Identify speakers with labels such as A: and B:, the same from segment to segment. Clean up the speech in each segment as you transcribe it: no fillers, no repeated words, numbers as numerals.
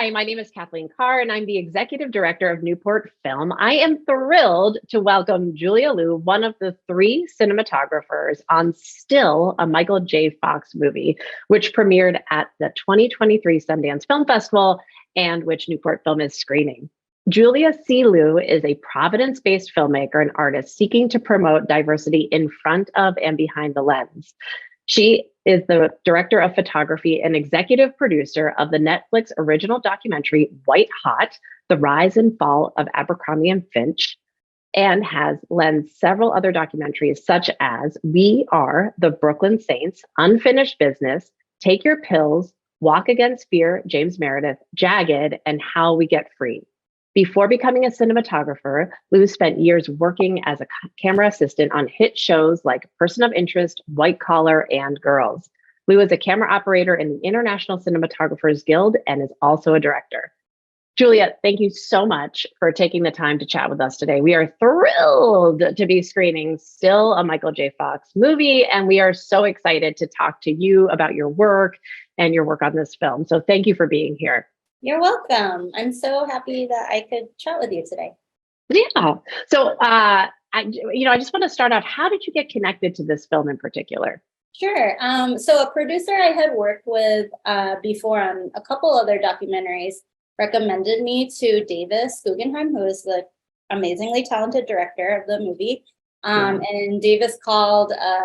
A: Hi, my name is Kathleen Carr, and I'm the Executive Director of Newport Film. I am thrilled to welcome Julia Liu, one of the three cinematographers on Still, a Michael J. Fox movie, which premiered at the 2023 Sundance Film Festival and which Newport Film is screening. Julia C. Liu is a Providence-based filmmaker and artist seeking to promote diversity in front of and behind the lens. She is the director of photography and executive producer of the Netflix original documentary White Hot, The Rise and Fall of Abercrombie and Finch, and has lent several other documentaries such as We Are the Brooklyn Saints, Unfinished Business, Take Your Pills, Walk Against Fear, James Meredith, Jagged, and How We Get Free. Before becoming a cinematographer, Liu spent years working as a camera assistant on hit shows like Person of Interest, White Collar, and Girls. Liu is a camera operator in the International Cinematographers Guild and is also a director. Julia, thank you so much for taking the time to chat with us today. We are thrilled to be screening Still, a Michael J. Fox movie, and we are so excited to talk to you about your work and your work on this film. So thank you for being here.
B: You're welcome. I'm so happy that I could chat with you today.
A: Yeah. So, I just want to start out. How did you get connected to this film in particular?
B: Sure. So a producer I had worked with before on a couple other documentaries recommended me to Davis Guggenheim, who is the amazingly talented director of the movie. And Davis called a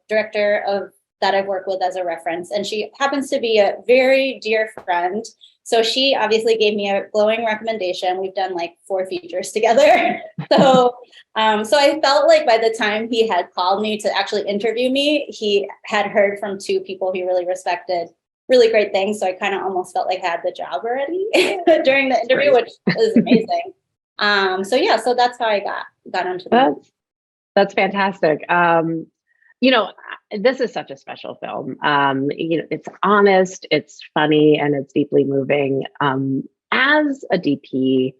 B: director of that I've worked with as a reference, and she happens to be a very dear friend. So she obviously gave me a glowing recommendation. We've done like 4 features together. So I felt like by the time he had called me to actually interview me, he had heard from 2 people he really respected really great things. So I kind of almost felt like I had the job already during the interview, which was amazing. So that's how I got into that.
A: That's fantastic. This is such a special film. It's honest, it's funny, and it's deeply moving. As a DP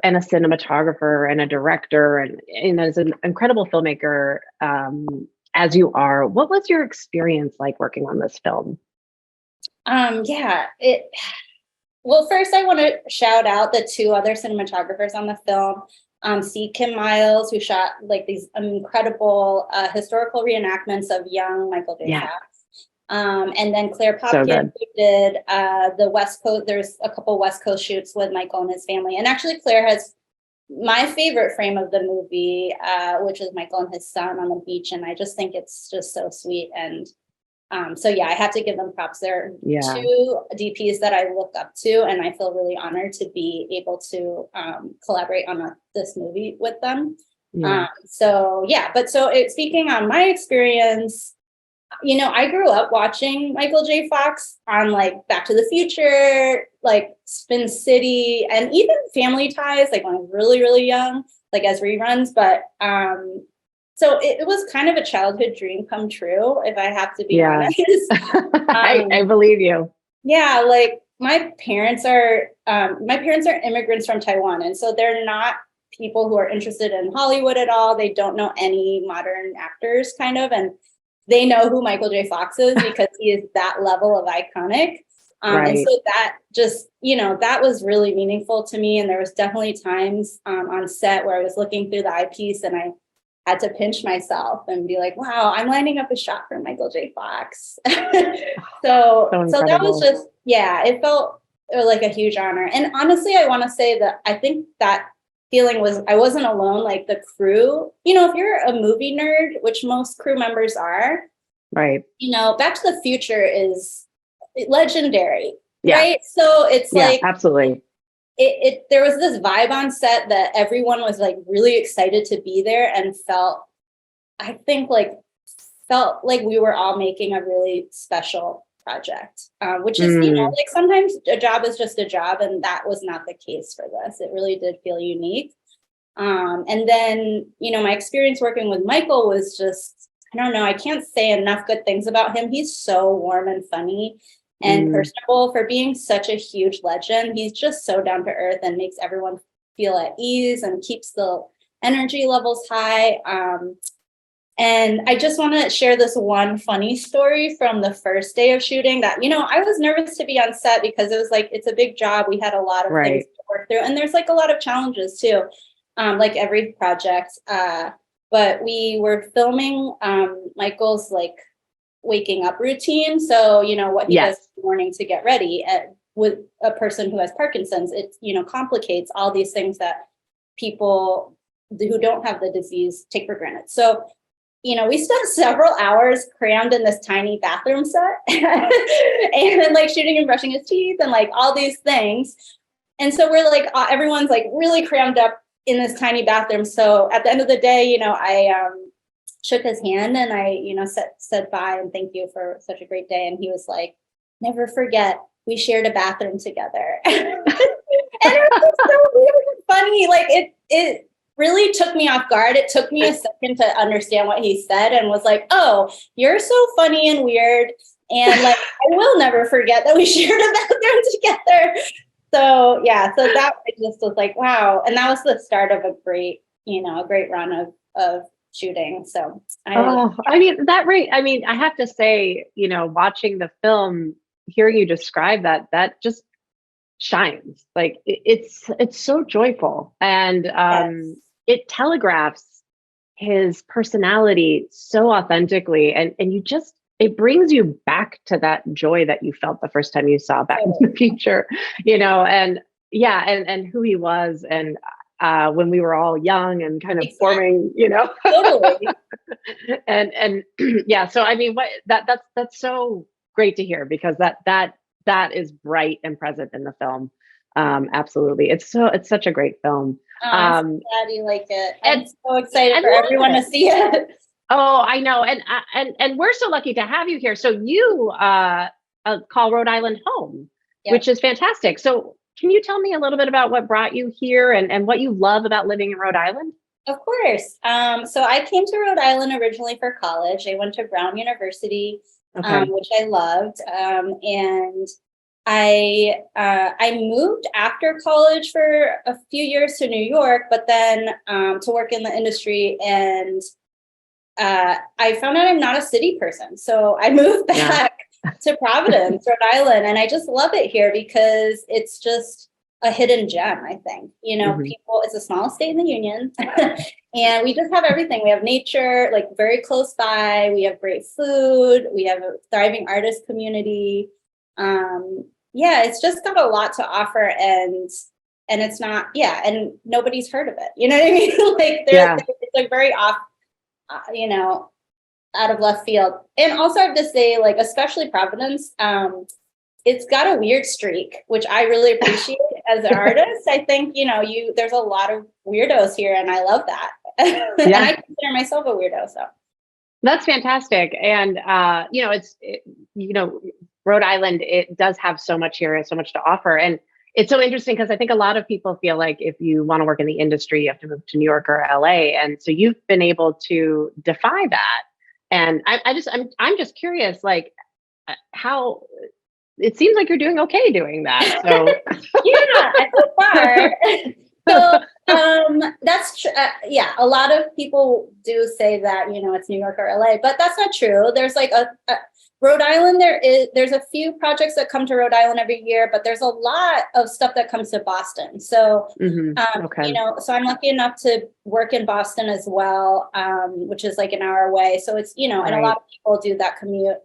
A: and a cinematographer and a director and as an incredible filmmaker, as you are, what was your experience like working on this film?
B: Well, first I want to shout out the 2 other cinematographers on the film. C. Kim Miles, who shot like these incredible historical reenactments of young Michael J. Fox. And then Claire Popkin, who did the West Coast. There's a couple West Coast shoots with Michael and his family. And actually Claire has my favorite frame of the movie, which is Michael and his son on the beach. And I just think it's just so sweet. And I have to give them props. There are 2 DPs that I look up to, and I feel really honored to be able to collaborate on this movie with them. Speaking on my experience, I grew up watching Michael J. Fox on like Back to the Future, like Spin City, and even Family Ties, like when I was really, really young, like as reruns. But so it was kind of a childhood dream come true, if I have to be honest.
A: I believe you.
B: Yeah, like my parents are immigrants from Taiwan, and so they're not people who are interested in Hollywood at all. They don't know any modern actors, kind of, and they know who Michael J. Fox is because he is that level of iconic. And so that just, that was really meaningful to me. And there was definitely times on set where I was looking through the eyepiece and I had to pinch myself and be like, wow, I'm lining up a shot for Michael J. Fox. so that was just, it felt like a huge honor. And honestly, I want to say that I think that feeling was, I wasn't alone. Like the crew, if you're a movie nerd, which most crew members are,
A: right.
B: Back to the Future is legendary, right? So it's
A: absolutely.
B: There was this vibe on set that everyone was like really excited to be there and felt like we were all making a really special project, which is, like sometimes a job is just a job. And that was not the case for this. It really did feel unique. And then, my experience working with Michael was just, I don't know, I can't say enough good things about him. He's so warm and funny and personable for being such a huge legend. He's just so down to earth and makes everyone feel at ease and keeps the energy levels high. And I just want to share this one funny story from the first day of shooting that, I was nervous to be on set because it was like, it's a big job. We had a lot of things to work through. And there's like a lot of challenges too, like every project. But we were filming Michael's like waking up routine. So, what he does in the morning to get ready. And with a person who has Parkinson's, it, complicates all these things that people who don't have the disease take for granted. So, we spent several hours crammed in this tiny bathroom set and like shooting and brushing his teeth and like all these things. And so we're like, everyone's like really crammed up in this tiny bathroom. So at the end of the day, I shook his hand and I, said bye and thank you for such a great day. And he was like, never forget, we shared a bathroom together. And it was so weird and funny. Like it really took me off guard. It took me a second to understand what he said and was like, oh, you're so funny and weird. And like, I will never forget that we shared a bathroom together. So yeah, so that just was like, wow. And that was the start of a great run of shooting. So
A: I have to say, watching the film, hearing you describe that just shines. Like it's so joyful, and it telegraphs his personality so authentically, and it brings you back to that joy that you felt the first time you saw Back to the Future, and who he was, and when we were all young and kind of forming,
B: Totally.
A: and yeah. So I mean, that's so great to hear, because that is bright and present in the film. Absolutely. It's such a great film.
B: I'm glad you like it. I'm so excited for everyone to see it.
A: Oh, I know. And we're so lucky to have you here. So you call Rhode Island home, which is fantastic. So can you tell me a little bit about what brought you here and what you love about living in Rhode Island?
B: Of course. So I came to Rhode Island originally for college. I went to Brown University, which I loved. And I moved after college for a few years to New York, but then to work in the industry. And I found out I'm not a city person. So I moved back to Providence, Rhode Island. And I just love it here because it's just a hidden gem, I think. People, it's the smallest state in the union. And we just have everything. We have nature, like very close by. We have great food. We have a thriving artist community. It's just got a lot to offer, and it's not, and nobody's heard of it. You know what I mean? Like it's like very off, out of left field. And also I have to say, like, especially Providence, it's got a weird streak, which I really appreciate as an artist. I think, there's a lot of weirdos here, and I love that. And I consider myself a weirdo, so.
A: That's fantastic. And, Rhode Island, it does have so much here, so much to offer. And it's so interesting because I think a lot of people feel like if you want to work in the industry, you have to move to New York or LA. And so you've been able to defy that. And I'm just curious, like, how it seems like you're doing okay doing that. So
B: so far. So that's a lot of people do say that it's New York or LA, but that's not true. There's like a Rhode Island. There's a few projects that come to Rhode Island every year, but there's a lot of stuff that comes to Boston. So so I'm lucky enough to work in Boston as well, which is like an hour away. So it's and a lot of people do that commute.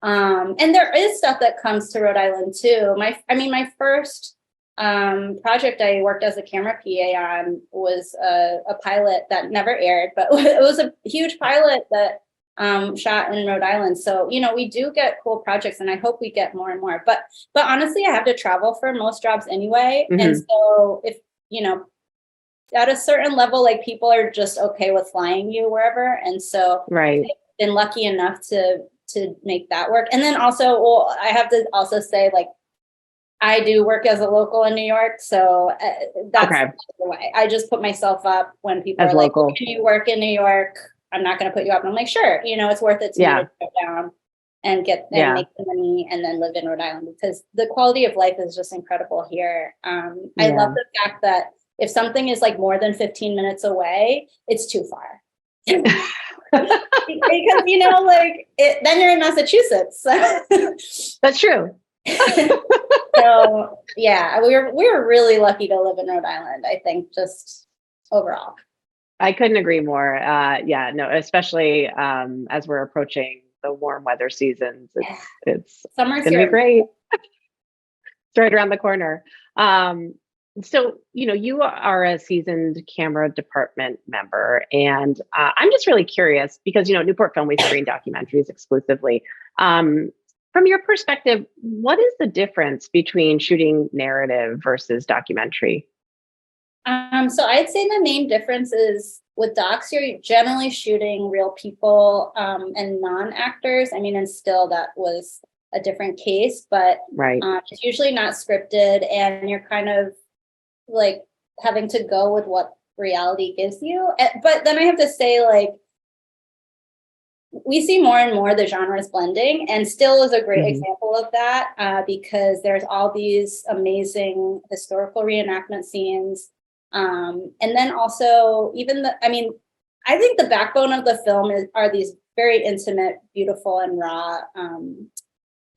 B: And there is stuff that comes to Rhode Island too. My first project I worked as a camera PA on was a pilot that never aired, but it was a huge pilot that shot in Rhode Island. So, we do get cool projects, and I hope we get more and more. But honestly, I have to travel for most jobs anyway. Mm-hmm. And so if, at a certain level, like, people are just okay with flying you wherever. And so I've been lucky enough to make that work. And then also, I have to also say, like, I do work as a local in New York. So that's the way. I just put myself up when people are local. Like, can you work in New York? I'm not going to put you up. And I'm like, sure, it's worth it to me to go down and make the money and then live in Rhode Island, because the quality of life is just incredible here. I love the fact that if something is like more than 15 minutes away, it's too far. Because, then you're in Massachusetts.
A: That's true.
B: So yeah, we were really lucky to live in Rhode Island, I think, just overall.
A: I couldn't agree more. Yeah, no, especially as we're approaching the warm weather seasons, it's
B: Summer's
A: going to be
B: here.
A: great. It's right around the corner. So, you are a seasoned camera department member, and I'm just really curious because, Newport Film, we screen documentaries exclusively. From your perspective, what is the difference between shooting narrative versus documentary?
B: So I'd say the main difference is with docs, you're generally shooting real people and non-actors. I mean, and still that was a different case, but
A: Right.
B: It's usually not scripted, and you're kind of like having to go with what reality gives you. But then I have to say, like, we see more and more the genres blending, and Still is a great example of that because there's all these amazing historical reenactment scenes. And then also I think the backbone of the film are these very intimate, beautiful, and raw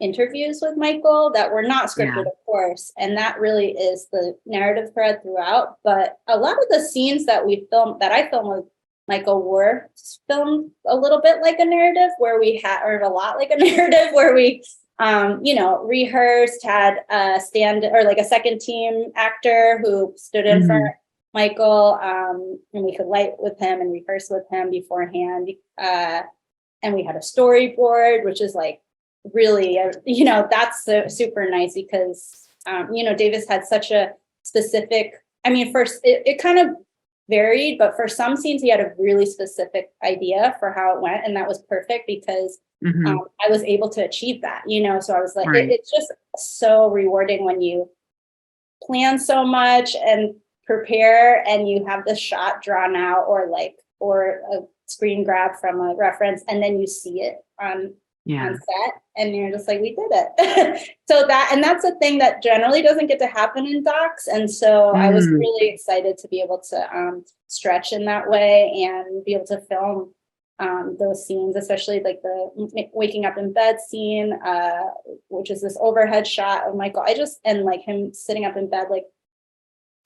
B: interviews with Michael that were not scripted, of course. And that really is the narrative thread throughout. But a lot of the scenes that I filmed with Michael were filmed a little bit like a narrative or a lot like a narrative where we rehearsed, had a a second team actor who stood in for Michael, and we could light with him and rehearse with him beforehand. And we had a storyboard, which is like really, that's super nice because, Davis had such a specific, first it kind of varied, but for some scenes he had a really specific idea for how it went, and that was perfect because I was able to achieve that, so I was like, it's just so rewarding when you plan so much and prepare and you have the shot drawn out or a screen grab from a reference, and then you see it on set and you're just like, we did it. That's a thing that generally doesn't get to happen in docs, and so I was really excited to be able to stretch in that way and be able to film those scenes, especially like the waking up in bed scene, which is this overhead shot of Michael. And like him sitting up in bed, like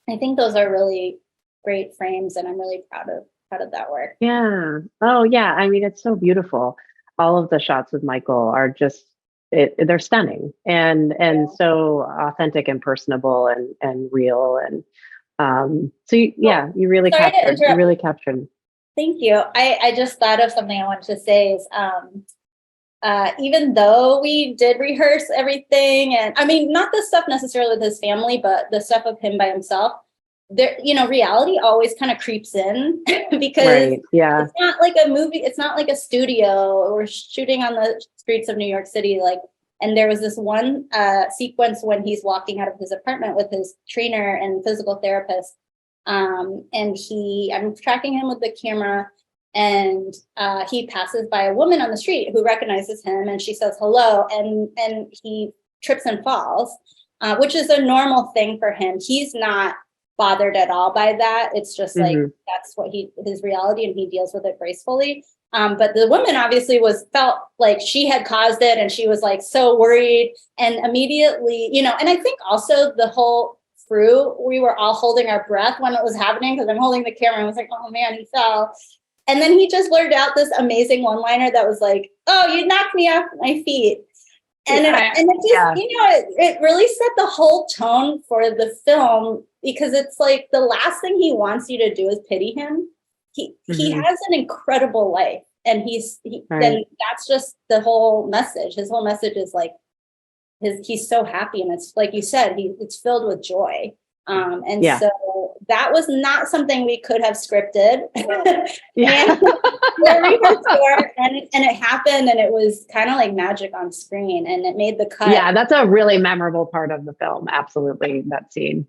B: I think those are really great frames, and I'm really proud of that work.
A: Yeah. Oh, yeah. I mean, it's so beautiful. All of the shots with Michael are just they're stunning and so authentic and personable and real and you really captured.
B: Thank you. I just thought of something I wanted to say is even though we did rehearse everything, and not the stuff necessarily with his family, but the stuff of him by himself, there, reality always kind of creeps in because it's not like a movie. It's not like a studio. We're shooting on the streets of New York City. And there was this one sequence when he's walking out of his apartment with his trainer and physical therapist. And I'm tracking him with the camera, and he passes by a woman on the street who recognizes him, and she says hello, and he trips and falls, which is a normal thing for him. He's not bothered at all by that. It's just like that's what his reality, and he deals with it gracefully. But the woman obviously felt like she had caused it, and she was like so worried, and immediately, and I think also the whole crew, we were all holding our breath when it was happening because I'm holding the camera and I was like, oh man, he fell. And then he just blurted out this amazing one-liner that was like, oh, you knocked me off my feet. And it really set the whole tone for the film, because it's like the last thing he wants you to do is pity him. He has an incredible life, and then that's just the whole message. His whole message is like he's so happy, and it's like you said, it's filled with joy. So that was not something we could have scripted. And it happened, and it was kind of like magic on screen, and it made the cut.
A: Yeah, that's a really memorable part of the film. Absolutely, that scene.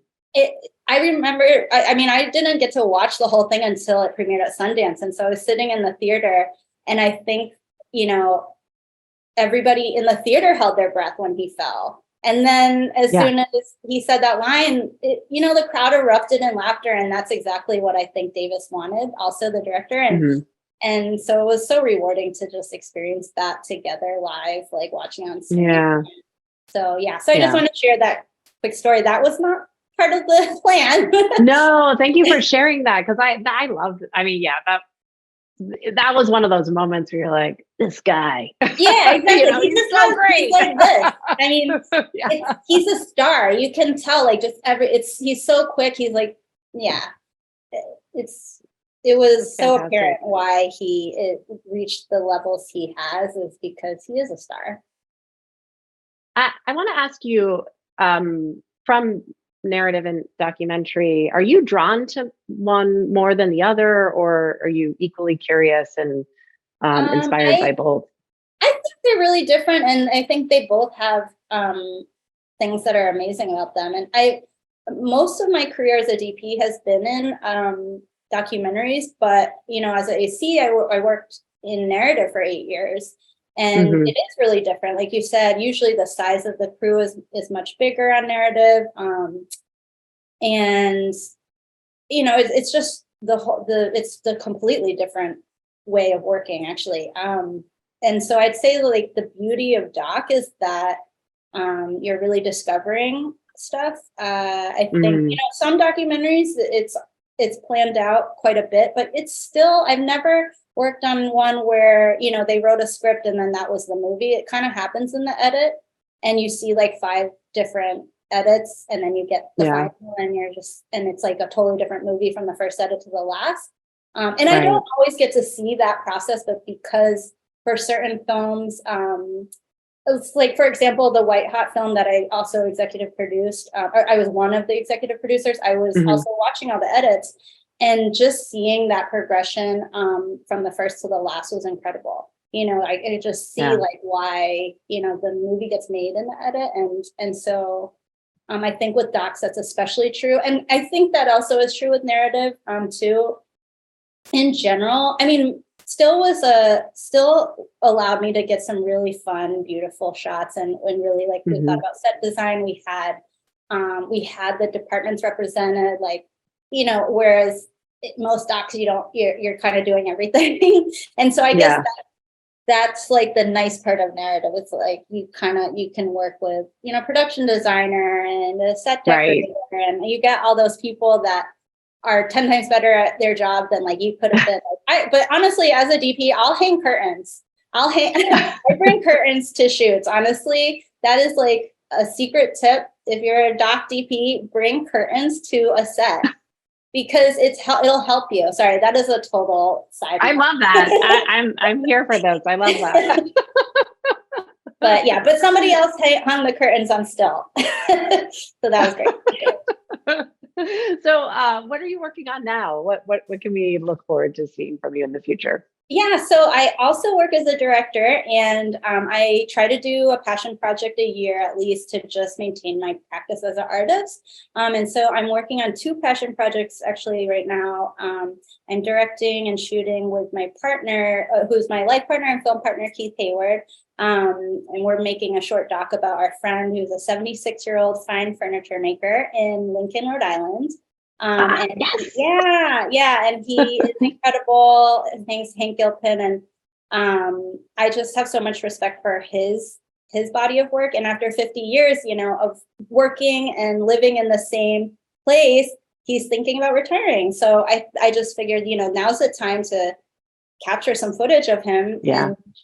B: I remember, I didn't get to watch the whole thing until it premiered at Sundance. And so I was sitting in the theater, and I think, everybody in the theater held their breath when he fell. And then as soon as he said that line, the crowd erupted in laughter. And that's exactly what I think Davis wanted, also the director. And And so it was so rewarding to just experience that together live, like watching on screen.
A: Yeah.
B: So so I just want to share that quick story. That was not part of the plan.
A: No, thank you for sharing that, because I loved it. I mean, yeah, that was one of those moments where you're like, this guy.
B: Yeah, exactly.
A: You know,
B: He just
A: so great.
B: he's like this. I mean,
A: Yeah.
B: he's a star. You can tell, like, just he's so quick. He's like, yeah, it was so
A: Fantastic.
B: apparent why he reached the levels he has is because he is a star.
A: I want to ask you, from narrative and documentary, are you drawn to one more than the other, or are you equally curious and inspired by both?
B: I think they're really different, and I think they both have things that are amazing about them. And most of my career as a DP has been in documentaries, but as an AC, I worked in narrative for 8 years, and it is really different. Like you said, usually the size of the crew is much bigger on narrative, and it's just it's the completely different way of working, actually. And so I'd say, like, the beauty of doc is that you're really discovering stuff. I think some documentaries it's planned out quite a bit, but it's still, I've never worked on one where they wrote a script and then that was the movie. It kind of happens in the edit, and you see like 5 different edits, and then you get the final, and it's like a totally different movie from the first edit to the last. And I don't always get to see that process, but because for certain films, it's like, for example, the White Hot film that I also executive produced, or I was one of the executive producers. I was also watching all the edits, and just seeing that progression from the first to the last was incredible. I just see like why, the movie gets made in the edit. And so I think with docs, that's especially true. And I think that also is true with narrative too. In general, I mean, still allowed me to get some really fun, beautiful shots, and really, like, we thought about set design. We had the departments represented, like, whereas most docs you're kind of doing everything. And so I guess that's like the nice part of narrative. It's like you can work with production designer and a set decorator, and you get all those people that are 10 times better at their job than like you could have been. But honestly, as a DP, I'll hang curtains. I bring curtains to shoots. Honestly, that is like a secret tip. If you're a doc DP, bring curtains to a set because it'll help you. Sorry, that is a total side.
A: I love that. I'm here for this. I love that.
B: But somebody else hung the curtains on still. So that was great.
A: So what are you working on now? What can we look forward to seeing from you in the future?
B: Yeah, so I also work as a director, and I try to do a passion project a year at least to just maintain my practice as an artist. And so I'm working on 2 passion projects actually right now. I'm directing and shooting with my partner, who's my life partner and film partner, Keith Hayward. And we're making a short doc about our friend who's a 76-year-old fine furniture maker in Lincoln, Rhode Island. And he is incredible. His name's Hank Gilpin, and I just have so much respect for his body of work. And after 50 years, of working and living in the same place, he's thinking about retiring. So I just figured, now's the time to capture some footage of him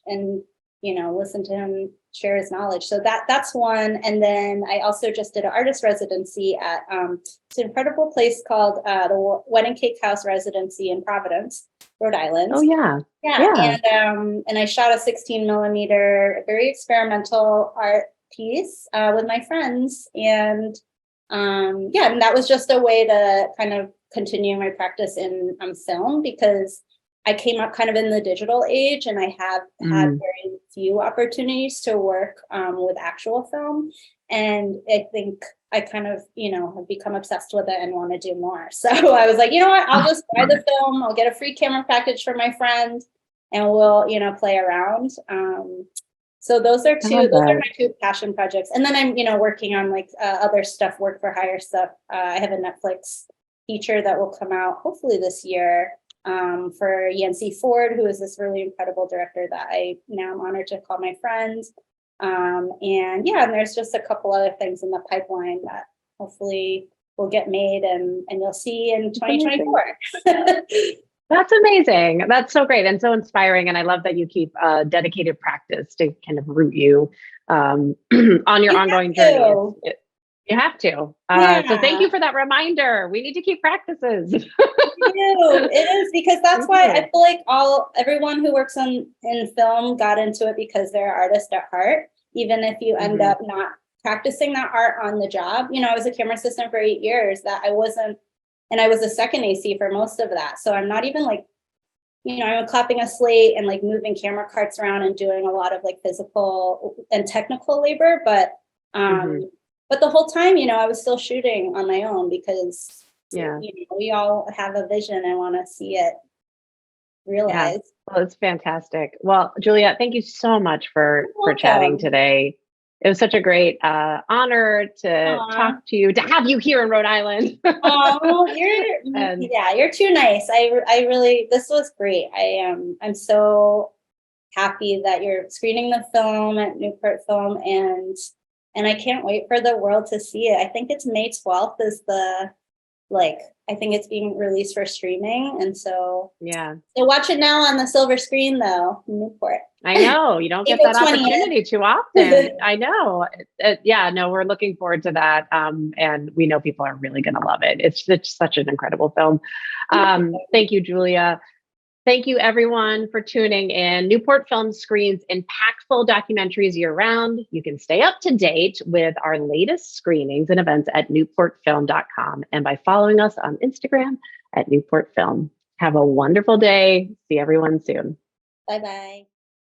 B: and listen to him share his knowledge. So that's one. And then I also just did an artist residency at it's an incredible place called the Wedding Cake House Residency in Providence, Rhode Island.
A: Oh yeah.
B: And I shot a 16 millimeter, very experimental art piece with my friends. And and that was just a way to kind of continue my practice in film, because I came up kind of in the digital age, and I have had very few opportunities to work with actual film. And I think I kind of, have become obsessed with it and want to do more. So I was like, you know what, I'll just buy the film. I'll get a free camera package for my friend, and we'll, play around. So those are my 2 passion projects. And then I'm, working on like other stuff, work for hire stuff. I have a Netflix feature that will come out hopefully this year. for Yancey Ford, who is this really incredible director that I now am honored to call my friend. And yeah, and there's just a couple other things in the pipeline that hopefully will get made and you'll see in 2024.
A: That's amazing. That's so great and so inspiring. And I love that you keep a dedicated practice to kind of root you on your ongoing journey. You have to. So thank you for that reminder. We need to keep practices.
B: It is because that's why I feel like everyone who works in film got into it because they're artists at heart, even if you end up not practicing that art on the job. You know, I was a camera assistant for 8 years that I wasn't, and I was a second AC for most of that. So I'm not even like, you know, I'm clapping a slate and like moving camera carts around and doing a lot of like physical and technical labor. But the whole time, you know, I was still shooting on my own because you know, we all have a vision and want to see it realized.
A: Well, it's fantastic. Well, Julia, thank you so much for chatting today. It was such a great honor to talk to you, to have you here in Rhode Island.
B: You're too nice. I really, this was great. I'm so happy that you're screening the film at Newport Film, and I can't wait for the world to see it. I think it's May 12th is I think it's being released for streaming. And so, so watch it now on the silver screen though, in Newport.
A: I know you don't get that opportunity too often. I know. We're looking forward to that. And we know people are really going to love it. It's such an incredible film. Thank you, Julia. Thank you, everyone, for tuning in. Newport Film screens impactful documentaries year-round. You can stay up to date with our latest screenings and events at newportfilm.com and by following us on Instagram at Newport Film. Have a wonderful day. See everyone soon.
B: Bye-bye.